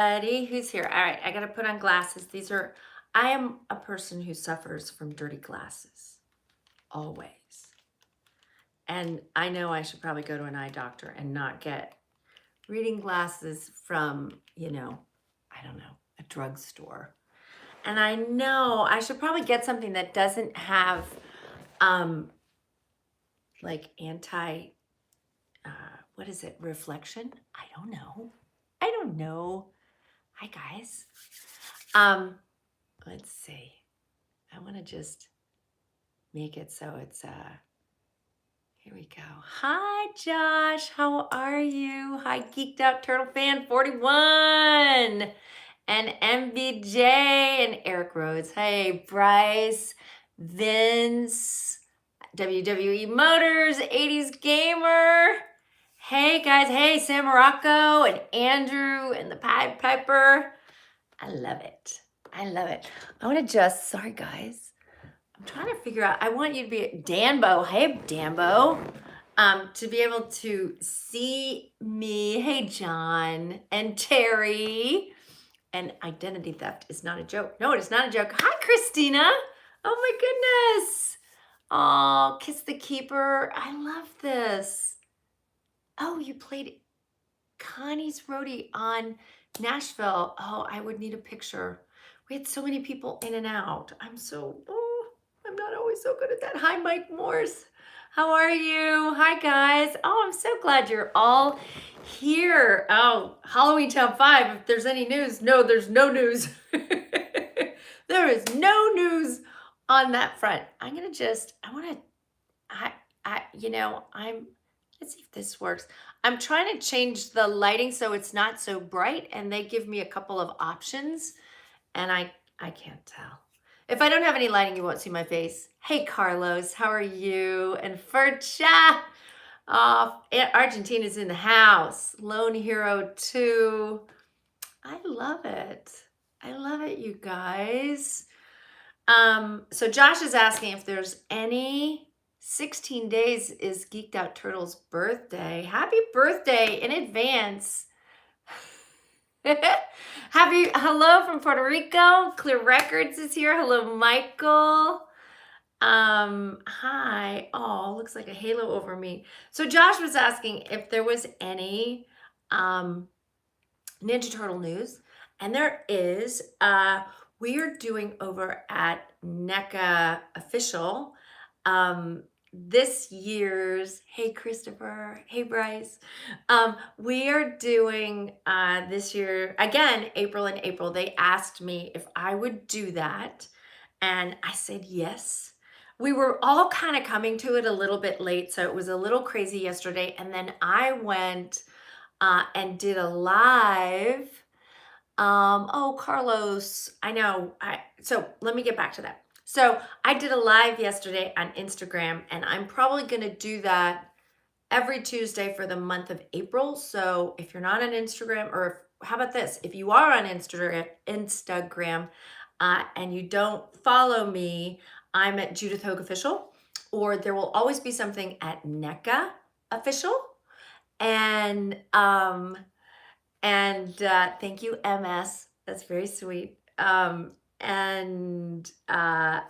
Who's here? All right, I gotta put on glasses. I am a person who suffers from dirty glasses, always. And I know I should probably go to an eye doctor and not get reading glasses from, I don't know, a drugstore. And I know I should probably get something that doesn't have, um, like uh, what is it, reflection? I don't know. I don't know. Hi, guys. Um, let's see. I want to just make it so it's here we go. Hi Josh, how are you? Hi Geeked Out Turtle Fan 41 and MBJ and Eric Rhodes. Hey Bryce, Vince, WWE Motors, 80s Gamer. Hey guys, hey Sam Morocco and Andrew and the Pied Piper. I love it. I love it. I want to sorry guys. I'm trying to figure out, I want you to be Danbo. Hey, Danbo. To be able to see me. Hey, John and Terry. And identity theft is not a joke. No, it is not a joke. Hi, Christina. Oh my goodness. Oh, Kiss the Keeper. I love this. Oh, you played Connie's Roadie on Nashville. Oh, I would need a picture. We had so many people in and out. I'm not always so good at that. Hi, Mike Morse. How are you? Hi, guys. Oh, I'm so glad you're all here. Oh, Halloween Town 5. If there's any news, no, there's no news. There is no news on that front. I'm going to just, I want to, let's see if this works. I'm trying to change the lighting so it's not so bright, and they give me a couple of options, and I can't tell. If I don't have any lighting, you won't see my face. Hey, Carlos, how are you? And Fercha, Argentina's in the house. Lone Hero 2. I love it. I love it, you guys. So Josh is asking if there's any 16 days is Geeked Out Turtle's birthday. Happy birthday in advance. Hello from Puerto Rico. Clear Records is here. Hello, Michael. Hi. Oh, looks like a halo over me. So Josh was asking if there was any Ninja Turtle news, and there is. We are doing over at NECA Official this year's, hey Christopher, hey Bryce. We are doing this year, again, April and April. They asked me if I would do that, and I said yes. We were all kind of coming to it a little bit late, so it was a little crazy yesterday, and then I went and did a live. Oh, Carlos, I know. So let me get back to that. So I did a live yesterday on Instagram, and I'm probably going to do that every Tuesday for the month of April. So if you're not on Instagram, or how about this? If you are on Instagram and you don't follow me, I'm at Judith Hoag Official, or there will always be something at NECA Official. And thank you, MS. That's very sweet.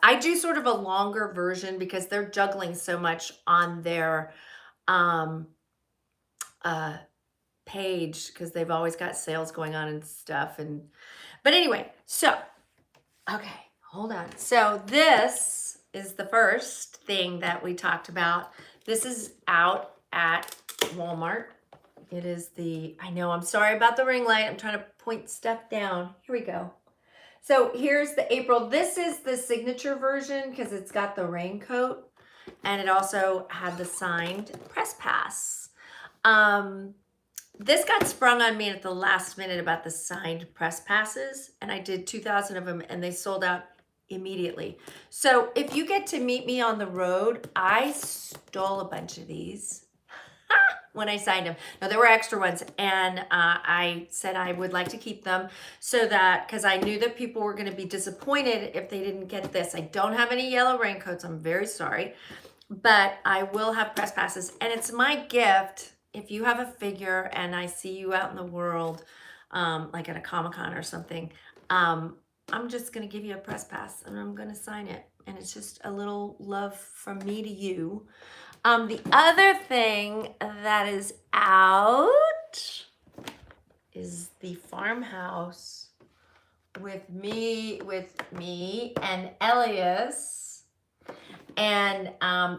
I do sort of a longer version because they're juggling so much on their page, because they've always got sales going on and stuff. But anyway, so, okay, hold on. So this is the first thing that we talked about. This is out at Walmart. It is I know, I'm sorry about the ring light. I'm trying to point stuff down. Here we go. So here's the April. This is the signature version because it's got the raincoat, and it also had the signed press pass. This got sprung on me at the last minute about the signed press passes, and I did 2,000 of them, and they sold out immediately. So if you get to meet me on the road, I stole a bunch of these when I signed them. No, there were extra ones, and I said I would like to keep them so that, because I knew that people were going to be disappointed if they didn't get this. I don't have any yellow raincoats. I'm very sorry, but I will have press passes, and it's my gift. If you have a figure and I see you out in the world, like at a Comic-Con or something, I'm just going to give you a press pass and I'm going to sign it. And it's just a little love from me to you. The other thing that is out is the Farmhouse with me and Elias. And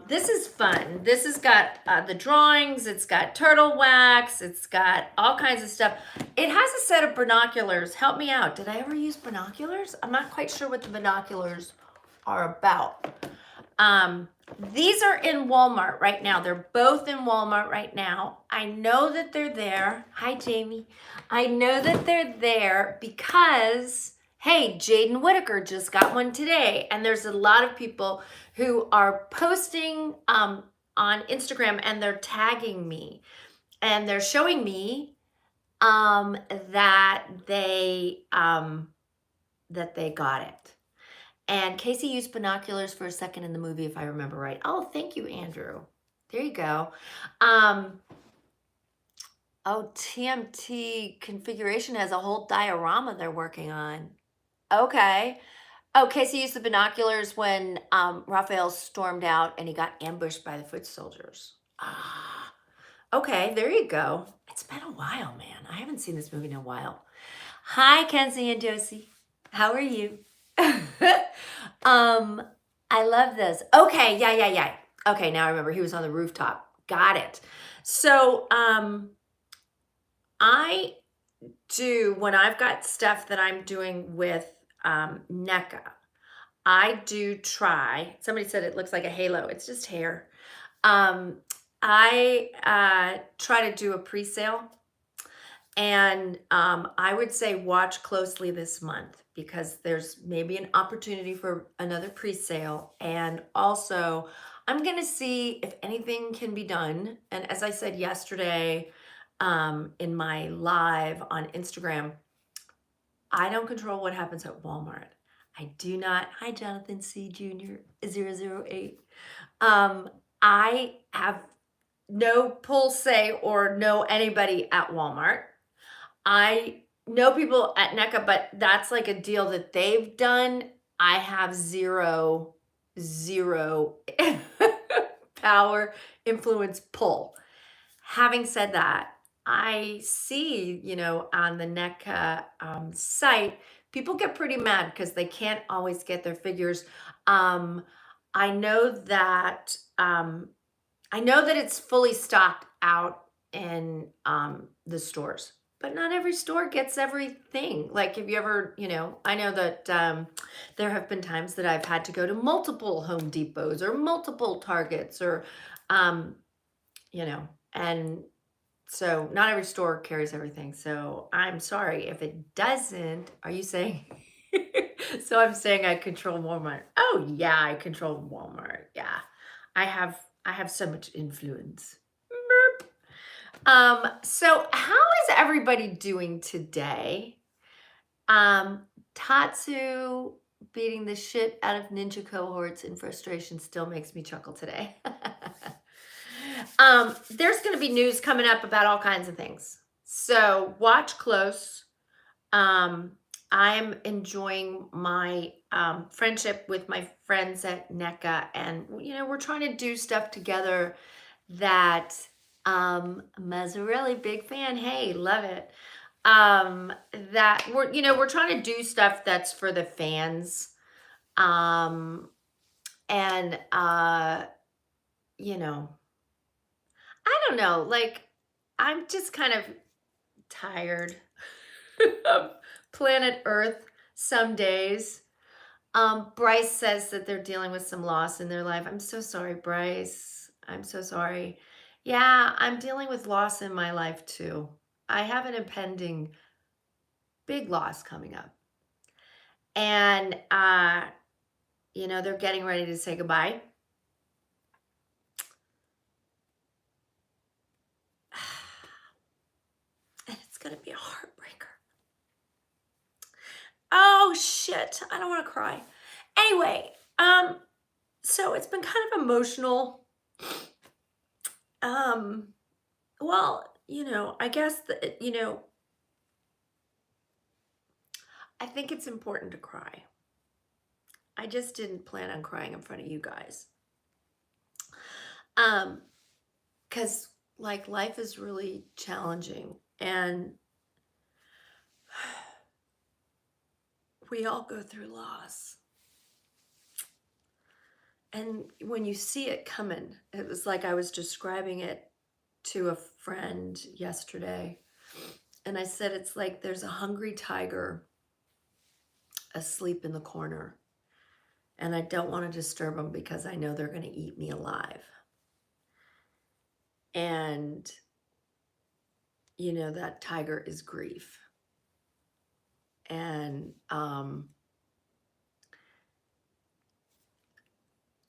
this is fun. This has got the drawings, it's got turtle wax, it's got all kinds of stuff. It has a set of binoculars. Help me out. Did I ever use binoculars? I'm not quite sure what the binoculars are about. These are in Walmart right now. They're both in Walmart right now. I know that they're there. Hi, Jamie. I know that they're there because, hey, Jaden Whitaker just got one today. And there's a lot of people who are posting on Instagram and they're tagging me. And they're showing me that they got it. And Casey used binoculars for a second in the movie, if I remember right. Oh, thank you, Andrew. There you go. Oh, TMT configuration has a whole diorama they're working on. Okay. Oh, Casey used the binoculars when Raphael stormed out and he got ambushed by the foot soldiers. Ah, okay, there you go. It's been a while, man. I haven't seen this movie in a while. Hi, Kenzie and Josie. How are you? I love this. Okay, yeah. Okay, now I remember he was on the rooftop. Got it. So, I do, when I've got stuff that I'm doing with NECA, I do try, somebody said it looks like a halo. It's just hair. I try to do a pre-sale. And I would say watch closely this month because there's maybe an opportunity for another pre-sale. And also, I'm going to see if anything can be done. And as I said yesterday in my live on Instagram, I don't control what happens at Walmart. I do not. Hi, Jonathan C. Jr. 008. I have no pull say or know anybody at Walmart. I know people at NECA, but that's like a deal that they've done. I have zero power, influence, pull. Having said that, I see, on the NECA site, people get pretty mad because they can't always get their figures. I know that it's fully stocked out in the stores. But not every store gets everything. Like, have you ever, I know that there have been times that I've had to go to multiple Home Depots or multiple Targets or, and so not every store carries everything. So I'm sorry if it doesn't. Are you saying? So I'm saying I control Walmart. Oh yeah, I control Walmart. Yeah, I have so much influence. So how is everybody doing today? Tatsu beating the shit out of ninja cohorts in frustration still makes me chuckle today. There's going to be news coming up about all kinds of things. So watch close. I'm enjoying my friendship with my friends at NECA, and we're trying to do stuff together that Mazzarelli, big fan. Hey, love it. That we're trying to do stuff that's for the fans. And I don't know, like I'm just kind of tired of planet Earth some days. Bryce says that they're dealing with some loss in their life. I'm so sorry, Bryce. I'm so sorry. Yeah, I'm dealing with loss in my life too. I have an impending big loss coming up. And, they're getting ready to say goodbye. And it's going to be a heartbreaker. Oh, shit. I don't want to cry. Anyway, so it's been kind of emotional. Well, I guess that, I think it's important to cry. I just didn't plan on crying in front of you guys. Because like life is really challenging and we all go through loss. And when you see it coming, it was like I was describing it to a friend yesterday. And I said, it's like there's a hungry tiger asleep in the corner. And I don't want to disturb them because I know they're going to eat me alive. And, you know, that tiger is grief. And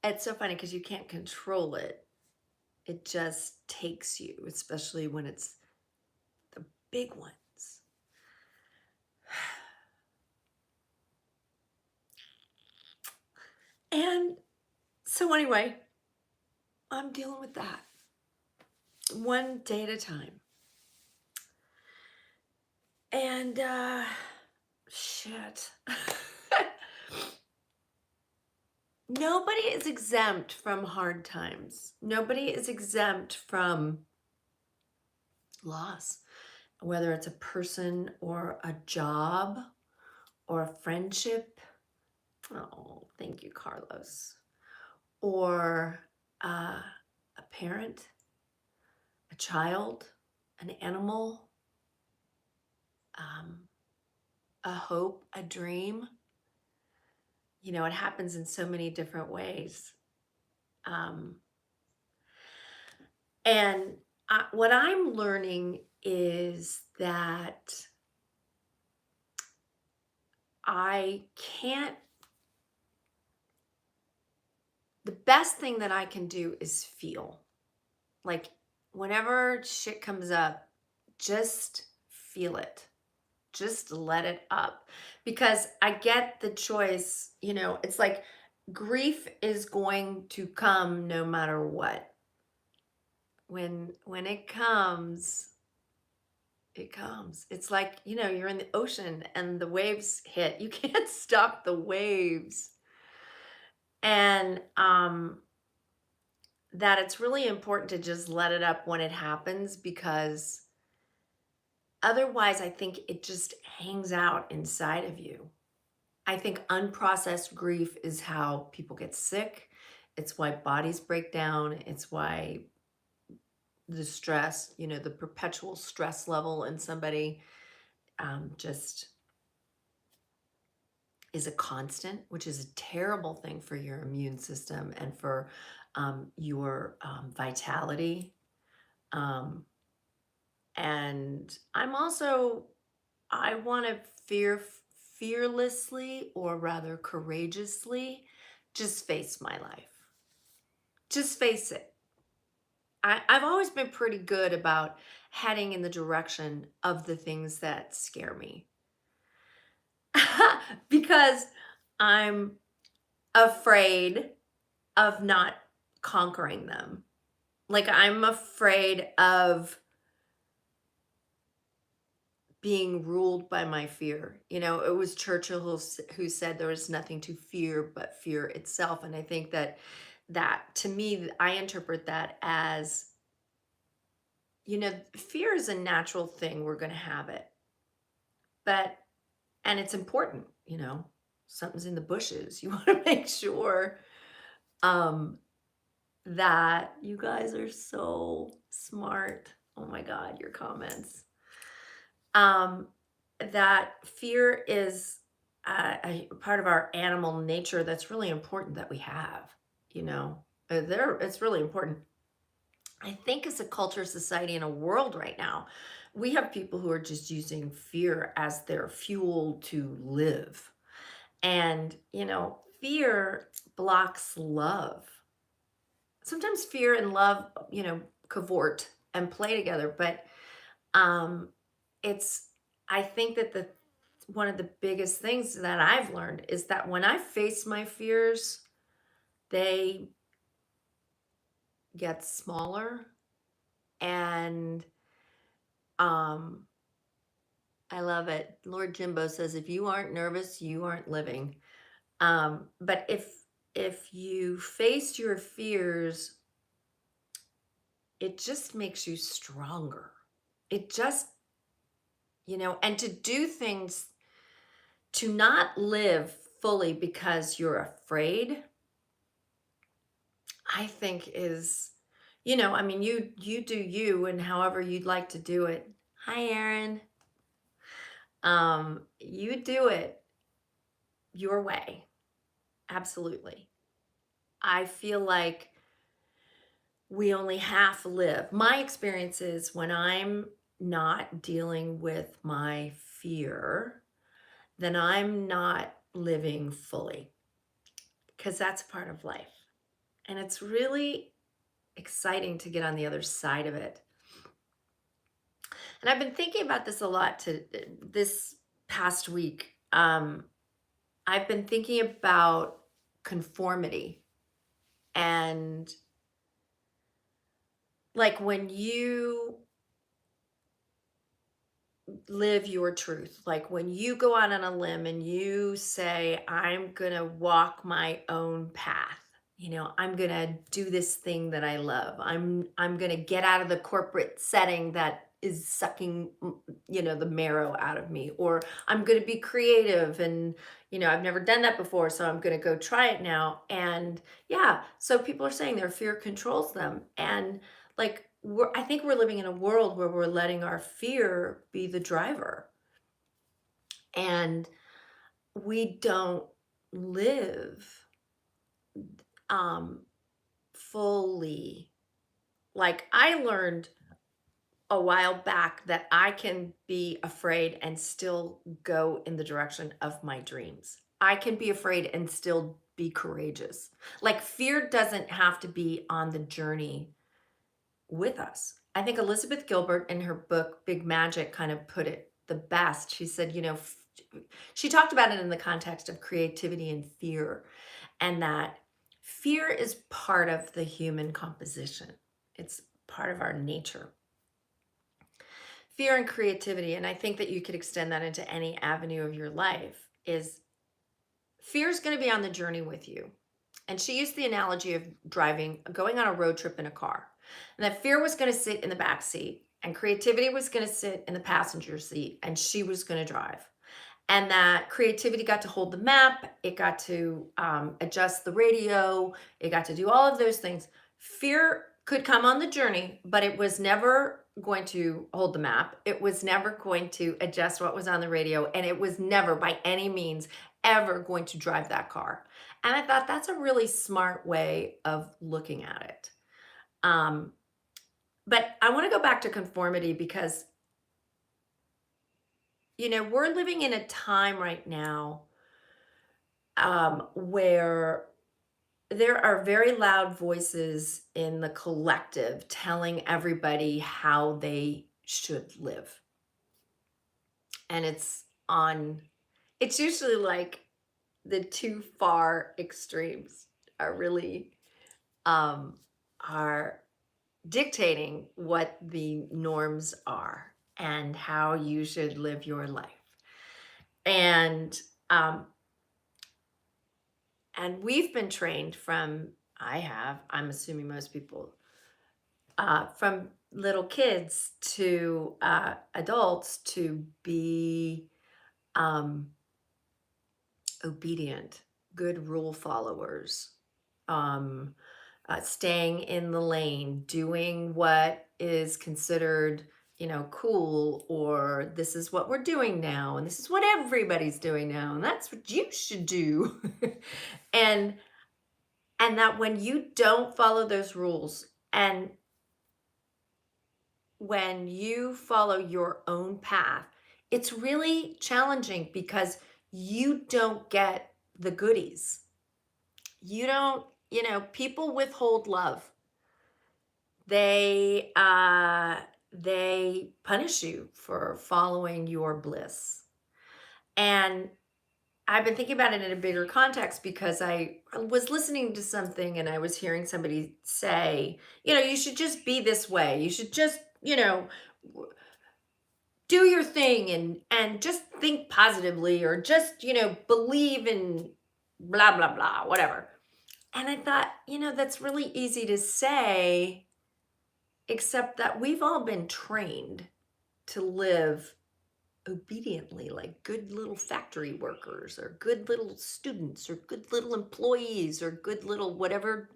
it's so funny because you can't control it. It just takes you, especially when it's the big ones. And so anyway, I'm dealing with that one day at a time. And shit. Nobody is exempt from hard times. Nobody is exempt from loss, whether it's a person or a job or a friendship. Oh, thank you, Carlos. Or a parent, a child, an animal, a hope, a dream. You know, it happens in so many different ways. And what I'm learning is that I can't, the best thing that I can do is feel. Like whenever shit comes up, just feel it. Just let it up. Because I get the choice, you know, it's like grief is going to come no matter what. When it comes, it comes. It's like, you know, you're in the ocean and the waves hit. You can't stop the waves. And that it's really important to just let it up when it happens, because otherwise I think it just hangs out inside of you. I think unprocessed grief is how people get sick. It's why bodies break down. It's why the stress, you know, the perpetual stress level in somebody just is a constant, which is a terrible thing for your immune system and for your vitality. And I'm also, I want to fearlessly, or rather courageously, just face my life. Just face it. I've always been pretty good about heading in the direction of the things that scare me. Because I'm afraid of not conquering them. Like I'm afraid of being ruled by my fear. You know, it was Churchill who said there is nothing to fear but fear itself. And I think that to me, I interpret that as, you know, fear is a natural thing. We're going to have it. But, and it's important, you know, something's in the bushes. You want to make sure that you guys are so smart. Oh my God, your comments. That fear is a part of our animal nature that's really important that we have, you know. It's really important. I think as a culture, society, and a world right now, we have people who are just using fear as their fuel to live. And, you know, fear blocks love. Sometimes fear and love, you know, cavort and play together, but it's, I think that one of the biggest things that I've learned is that when I face my fears, they get smaller, and I love it. Lord Jimbo says, if you aren't nervous, you aren't living. But if you face your fears, it just makes you stronger. It just, and to do things, to not live fully because you're afraid, I think is, I mean, you do you and however you'd like to do it. Hi, Aaron. You do it your way. Absolutely. I feel like we only half live. My experience is when I'm not dealing with my fear, then I'm not living fully because that's part of life. And it's really exciting to get on the other side of it. And I've been thinking about this a lot this past week. I've been thinking about conformity and like when you live your truth, like when you go out on a limb and you say, I'm going to walk my own path. I'm going to do this thing that I love. I'm going to get out of the corporate setting that is sucking, the marrow out of me, or I'm going to be creative and, I've never done that before. So I'm going to go try it now. And yeah, so people are saying their fear controls them. And like, I think we're living in a world where we're letting our fear be the driver. And we don't live fully. Like I learned a while back that I can be afraid and still go in the direction of my dreams. I can be afraid and still be courageous. Like fear doesn't have to be on the journey with us. I think Elizabeth Gilbert in her book Big Magic kind of put it the best. She said, she talked about it in the context of creativity and fear, and that fear is part of the human composition. It's part of our nature. Fear and creativity, and I think that you could extend that into any avenue of your life, is fear is going to be on the journey with you. And she used the analogy of going on a road trip in a car. And that fear was going to sit in the back seat and creativity was going to sit in the passenger seat and she was going to drive. And that creativity got to hold the map. It got to adjust the radio. It got to do all of those things. Fear could come on the journey, but it was never going to hold the map. It was never going to adjust what was on the radio. And it was never by any means ever going to drive that car. And I thought that's a really smart way of looking at it. But I want to go back to conformity because, we're living in a time right now where there are very loud voices in the collective telling everybody how they should live. And it's usually like the too far extremes are really are dictating what the norms are and how you should live your life. And we've been trained I'm assuming most people, from little kids to adults to be obedient, good rule followers, staying in the lane, doing what is considered, cool, or this is what we're doing now, and this is what everybody's doing now, and that's what you should do. and that when you don't follow those rules and when you follow your own path, it's really challenging because you don't get the goodies. You don't, people withhold love. They punish you for following your bliss. And I've been thinking about it in a bigger context because I was listening to something and I was hearing somebody say, you should just be this way. You should just, do do your thing and just think positively, or just, believe in blah, blah, blah, whatever. And I thought, that's really easy to say, except that we've all been trained to live obediently, like good little factory workers, or good little students, or good little employees, or good little whatever,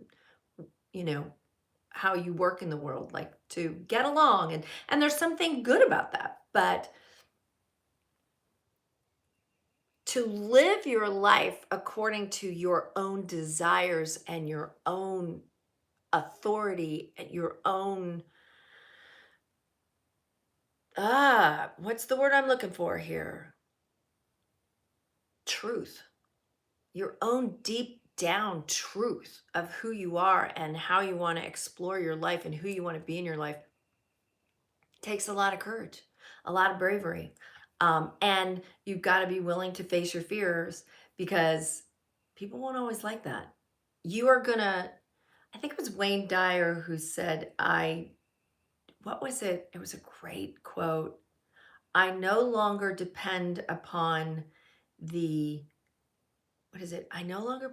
you know, how you work in the world, like to get along. And there's something good about that. But to live your life according to your own desires and your own authority and your own, what's the word I'm looking for here? Truth. Your own deep down truth of who you are and how you want to explore your life and who you want to be in your life takes a lot of courage, a lot of bravery. And you've got to be willing to face your fears, because people won't always like that. You are going to, I think it was Wayne Dyer who said, what was it? It was a great quote. I no longer depend upon what is it? I no longer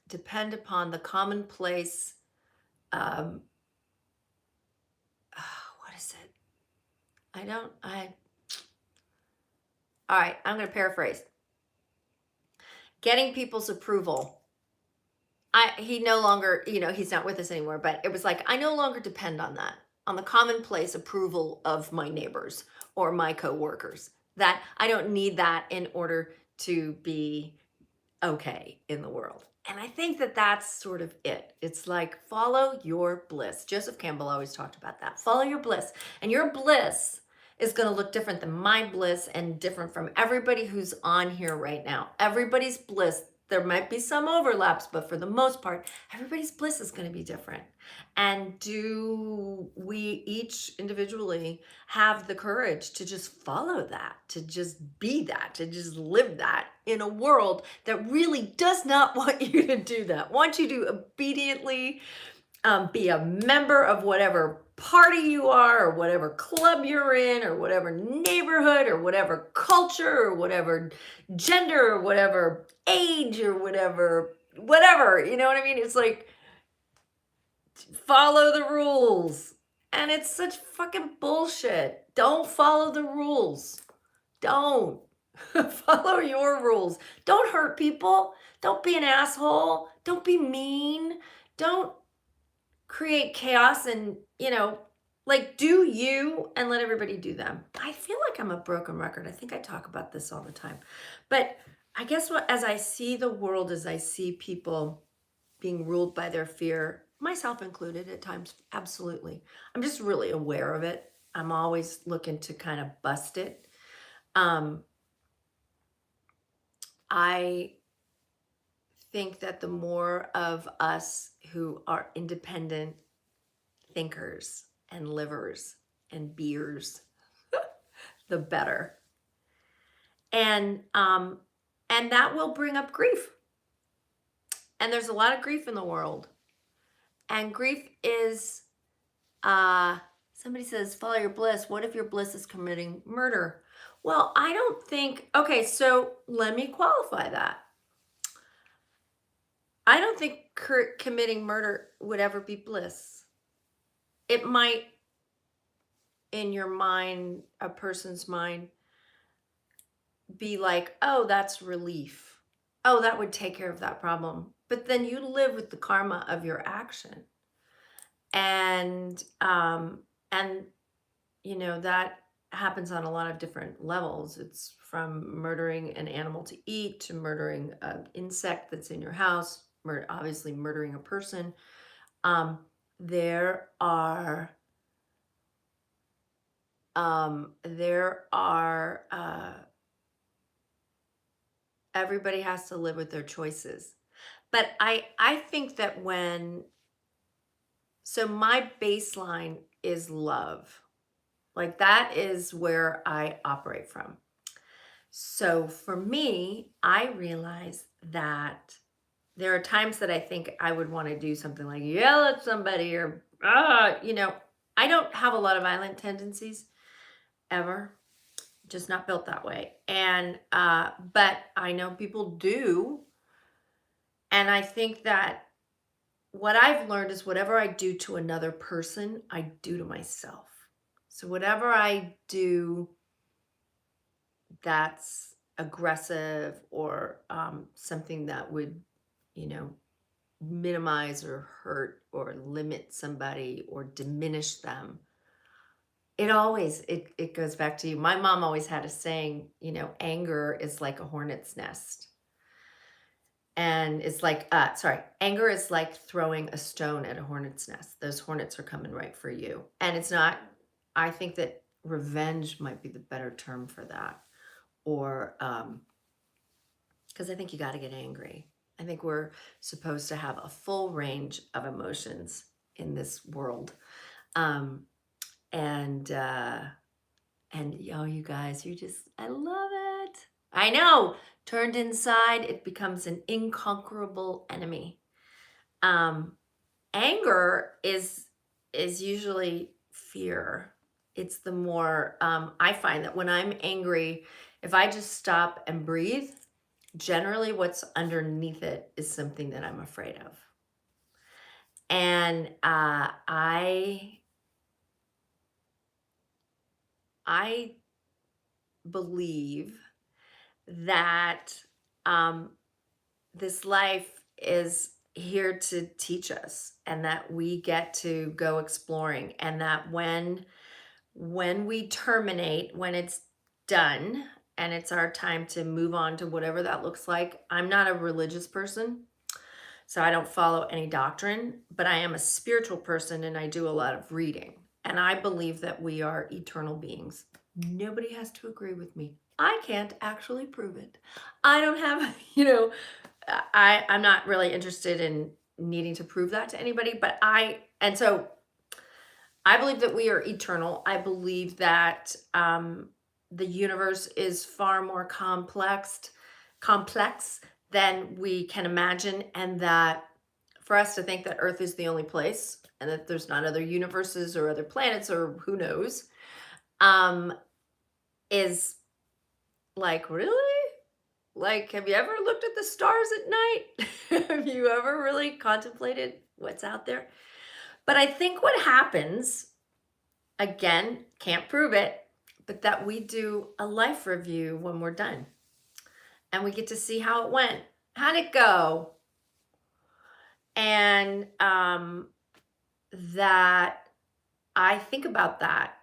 depend upon the commonplace, what is it? All right, I'm going to paraphrase. Getting people's approval. He no longer, he's not with us anymore, but it was like, I no longer depend on that, on the commonplace approval of my neighbors or my coworkers. That I don't need that in order to be okay in the world. And I think that that's sort of it. It's like, follow your bliss. Joseph Campbell always talked about that. Follow your bliss. And your bliss is going to look different than my bliss, and different from everybody who's on here right now. Everybody's bliss, there might be some overlaps, but for the most part, everybody's bliss is going to be different. And do we each individually have the courage to just follow that, to just be that, to just live that in a world that really does not want you to do that, wants you to obediently be a member of whatever party you are, or whatever club you're in, or whatever neighborhood, or whatever culture, or whatever gender, or whatever age, or whatever, you know what I mean? It's like, follow the rules. And it's such fucking bullshit. Don't follow the rules. Don't. Follow your rules. Don't hurt people. Don't be an asshole. Don't be mean. Don't create chaos and, like, do you and let everybody do them. I feel like I'm a broken record. I think I talk about this all the time. But I guess as I see the world, as I see people being ruled by their fear, myself included at times, absolutely. I'm just really aware of it. I'm always looking to kind of bust it. I think that the more of us who are independent thinkers and livers and beers, the better. And that will bring up grief. And there's a lot of grief in the world. And grief is, somebody says, follow your bliss. What if your bliss is committing murder? Well, I don't think, okay, so let me qualify that. I don't think committing murder would ever be bliss. It might, in your mind, a person's mind, be like, oh, that's relief. Oh, that would take care of that problem. But then you live with the karma of your action. And that happens on a lot of different levels. It's from murdering an animal to eat, to murdering an insect that's in your house, obviously murdering a person. There are everybody has to live with their choices. But I think that so my baseline is love. Like, that is where I operate from. So for me, I realize that there are times that I think I would want to do something like yell at somebody, or, I don't have a lot of violent tendencies. ever. Just not built that way. And but I know people do. And I think that what I've learned is whatever I do to another person, I do to myself. So whatever I do that's aggressive or something that would, you know, minimize or hurt or limit somebody or diminish them, it goes back to you. My mom always had a saying, you know, anger is like a hornet's nest. And it's like, anger is like throwing a stone at a hornet's nest. Those hornets are coming right for you. And it's not, I think that revenge might be the better term for that. Or, because I think you got to get angry. I think we're supposed to have a full range of emotions in this world. Um, and yo, you guys, I love it. I know. Turned inside, it becomes an inconquerable enemy. Anger is usually fear. It's the more, I find that when I'm angry, if I just stop and breathe, generally what's underneath it is something that I'm afraid of. And I believe that this life is here to teach us, and that we get to go exploring, and that when we terminate, when it's done and it's our time to move on to whatever that looks like. I'm not a religious person, so I don't follow any doctrine, but I am a spiritual person and I do a lot of reading. And I believe that we are eternal beings. Nobody has to agree with me. I can't actually prove it. I don't have, I'm not really interested in needing to prove that to anybody, and so I believe that we are eternal. I believe that the universe is far more complex than we can imagine, and that for us to think that Earth is the only place and that there's not other universes or other planets or who knows, is like, really? Like, have you ever looked at the stars at night? Have you ever really contemplated what's out there? But I think what happens, again, can't prove it, but that we do a life review when we're done. And we get to see how it went. How'd it go? And that I think about that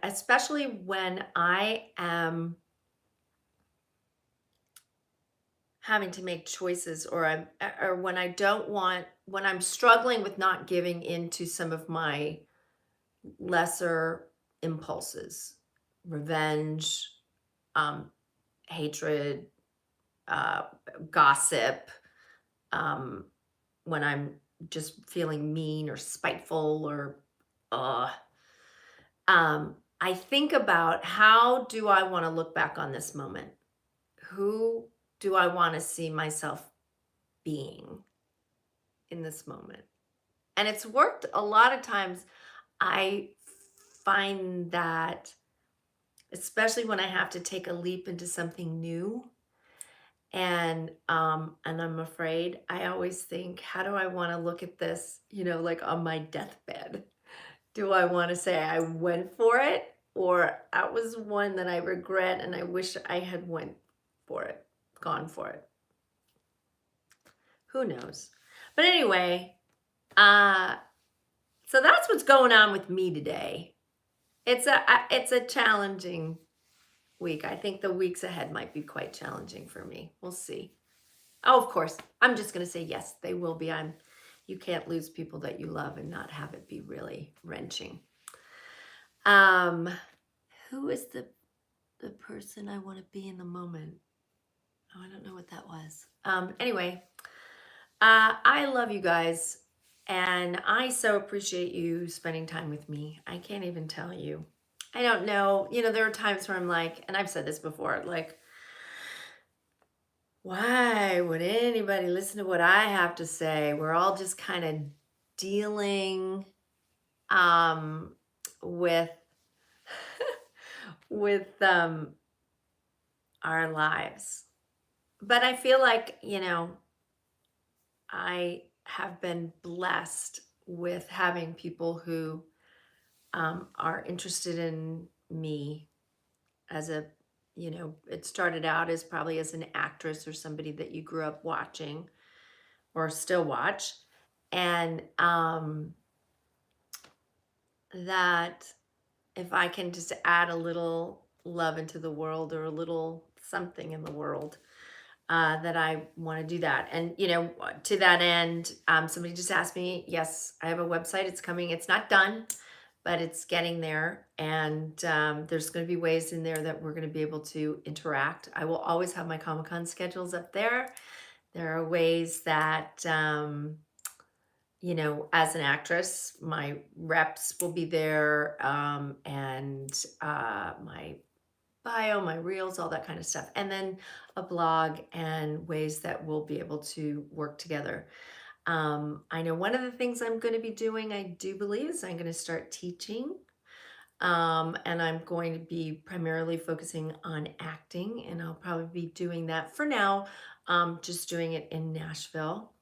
especially when I am having to make choices, or when I'm struggling with not giving into some of my lesser impulses, revenge, hatred, gossip, when I'm just feeling mean or spiteful or I think about, how do I want to look back on this moment? Who do I want to see myself being in this moment? And it's worked a lot of times. I find that, especially when I have to take a leap into something new, and I'm afraid, I always think, how do I want to look at this, like on my deathbed? Do I want to say I went for it, or that was one that I regret and I wish I had gone for it? Who knows? But anyway, so that's what's going on with me today. It's a challenging week. I think the weeks ahead might be quite challenging for me. We'll see. Oh, of course, I'm just going to say yes, they will be. You can't lose people that you love and not have it be really wrenching. Who is the person I want to be in the moment? Oh, I don't know what that was. Anyway, I love you guys, and I so appreciate you spending time with me. I can't even tell you. I don't know. There are times where I'm like, and I've said this before, like, why would anybody listen to what I have to say? We're all just kind of dealing with with our lives. But I feel like, I have been blessed with having people who are interested in me as it started out as probably as an actress or somebody that you grew up watching or still watch. And that if I can just add a little love into the world or a little something in the world, that I want to do that. And, to that end, somebody just asked me, yes, I have a website. It's coming. It's not done, but it's getting there. And there's going to be ways in there that we're going to be able to interact. I will always have my Comic-Con schedules up there. There are ways that, as an actress, my reps will be there, and my bio, my reels, all that kind of stuff. And then a blog and ways that we'll be able to work together. I know one of the things I'm going to be doing, I do believe, is I'm going to start teaching. And I'm going to be primarily focusing on acting, and I'll probably be doing that for now, just doing it in Nashville.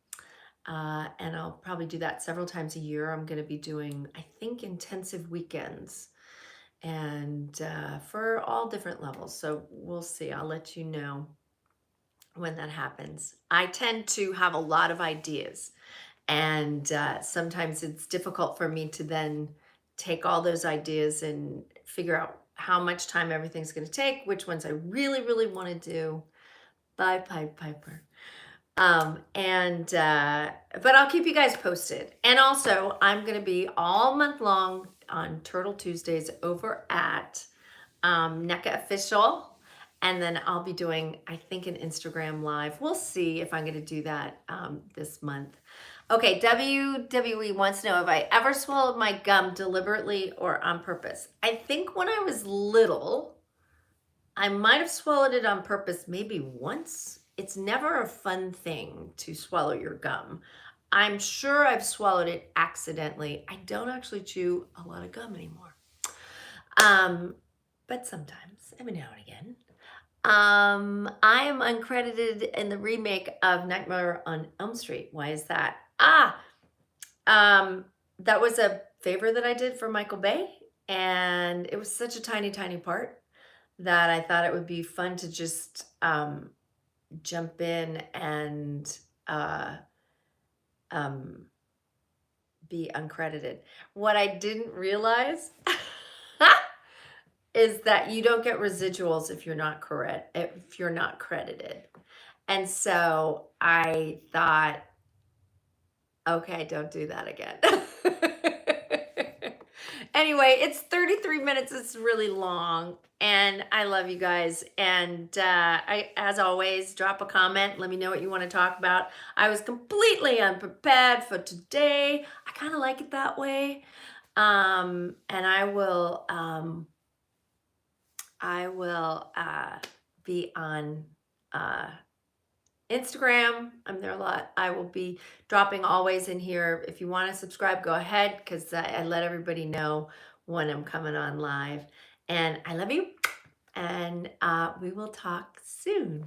And I'll probably do that several times a year. I'm going to be doing, I think, intensive weekends and for all different levels. So we'll see. I'll let you know when that happens. I tend to have a lot of ideas, and sometimes it's difficult for me to then take all those ideas and figure out how much time everything's going to take, which ones I really, really want to do. Bye, Pied Piper. But I'll keep you guys posted. And also, I'm going to be all month long on Turtle Tuesdays over at NECA Official. And then I'll be doing, I think, an Instagram live. We'll see if I'm going to do that this month. Okay, WWE wants to know, have I ever swallowed my gum deliberately or on purpose? I think when I was little, I might have swallowed it on purpose maybe once. It's never a fun thing to swallow your gum. I'm sure I've swallowed it accidentally. I don't actually chew a lot of gum anymore. But sometimes, every now and again. I am uncredited in the remake of Nightmare on Elm Street. Why is that? That was a favor that I did for Michael Bay, and it was such a tiny, tiny part that I thought it would be fun to just jump in and be uncredited. What I didn't realize is that you don't get residuals if you're not credited. And so I thought, okay, don't do that again. Anyway, it's 33 minutes. It's really long, and I love you guys. And as always, drop a comment. Let me know what you want to talk about. I was completely unprepared for today. I kind of like it that way. And I will be on Instagram. I'm there a lot. I will be dropping always in here. If you want to subscribe, go ahead, because I let everybody know when I'm coming on live. And I love you. And we will talk soon.